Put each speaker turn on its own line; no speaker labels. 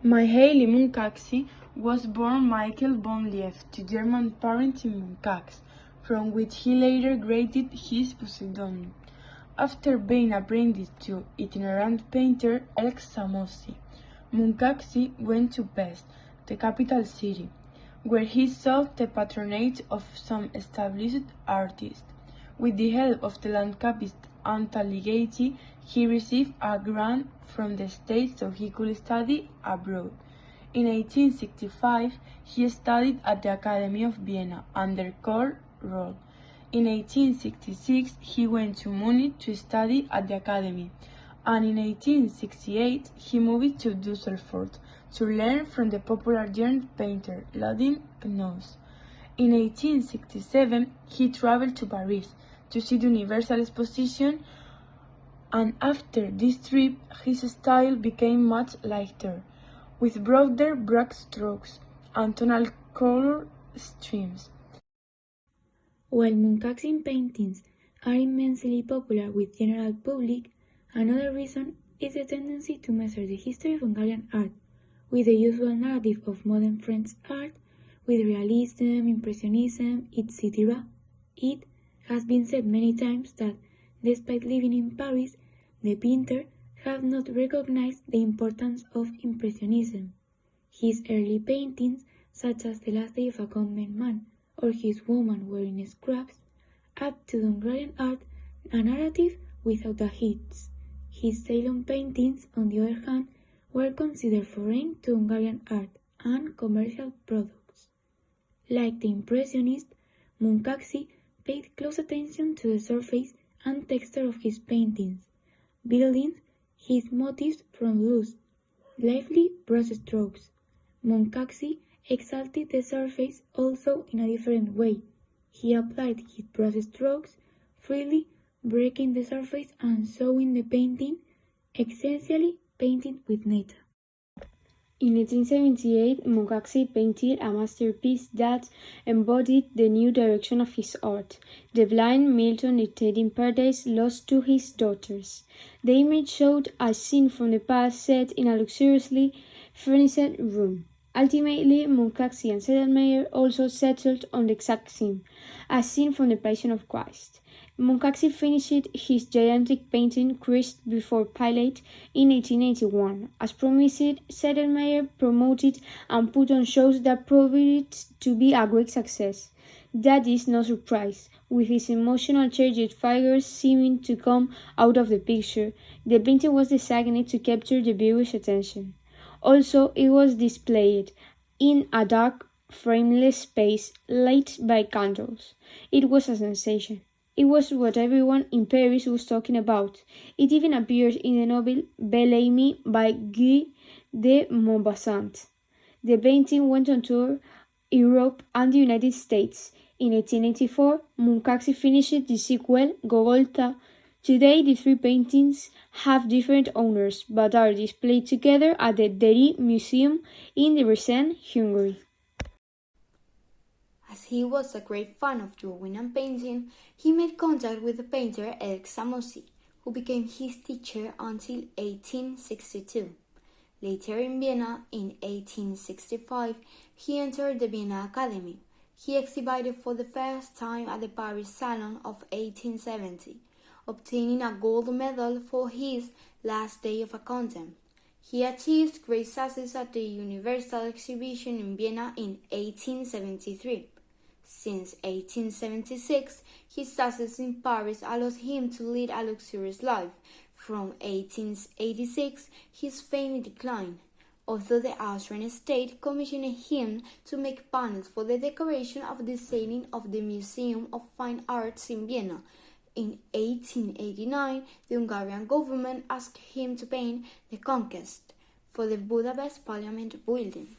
Mihaly Muncaksy was born Michael von Lief to German parents in Muncaksy, from which he later graded his pseudonym. After being apprenticed to itinerant painter Elk Samossi, Muncaksy went to Pest, the capital city, where he sought the patronage of some established artists. With the help of the Landcapist Anta Ligeti, he received a grant from the state so he could study abroad. In 1865, he studied at the Academy of Vienna under Karl Roll. In 1866, he went to Munich to study at the Academy, and in 1868, he moved to Düsseldorf to learn from the popular German painter Ludwig Knoss. In 1867, he traveled to Paris to see the Universal Exposition, and after this trip, his style became much lighter, with broader brush strokes and tonal color streams.
While Muncaksy paintings are immensely popular with general public, another reason is the tendency to measure the history of Hungarian art with the usual narrative of modern French art, with realism, impressionism, etc. It has been said many times that, despite living in Paris, the painter has not recognized the importance of impressionism. His early paintings, such as The Last Day of a Convent Man or his woman wearing scrubs, add to the Hungarian art a narrative without the hits. His Ceylon paintings, on the other hand, were considered foreign to Hungarian art and commercial products. Like the Impressionists, Muncaksy paid close attention to the surface and texture of his paintings, building his motifs from loose, lively brushstrokes. Muncaksy exalted the surface also in a different way. He applied his brushstrokes freely, breaking the surface and showing the painting, essentially painted with nature.
In 1878, Muncaksy painted a masterpiece that embodied the new direction of his art, the blind Milton dictating Paradise Lost to his daughters. The image showed a scene from the past set in a luxuriously furnished room. Ultimately, Muncaksy and Sedlmayr also settled on the exact scene, a scene from the Passion of Christ. Muncaksy finished his gigantic painting Christ before Pilate in 1881. As promised, Sedlmayr promoted and put on shows that proved it to be a great success. That is no surprise, with his emotional charged figures seeming to come out of the picture. The painting was designed to capture the viewer's attention. Also, it was displayed in a dark, frameless space lit by candles. It was a sensation. It was what everyone in Paris was talking about. It even appears in the novel Bel-Ami by Guy de Maupassant. The painting went on tour Europe and the United States. In 1884, Muncaksy finished the sequel, Gogolta. Today, the three paintings have different owners, but are displayed together at the Deri Museum in Debrecen, Hungary.
As he was a great fan of drawing and painting, he made contact with the painter Elk Samossi, who became his teacher until 1862. Later in Vienna, in 1865, he entered the Vienna Academy. He exhibited for the first time at the Paris Salon of 1870, obtaining a gold medal for his Last Day of a Convent. He achieved great success at the Universal Exhibition in Vienna in 1873. Since 1876, his success in Paris allowed him to lead a luxurious life. From 1886, his fame declined, although the Austrian state commissioned him to make panels for the decoration of the ceiling of the Museum of Fine Arts in Vienna. In 1889, the Hungarian government asked him to paint the Conquest for the Budapest Parliament building.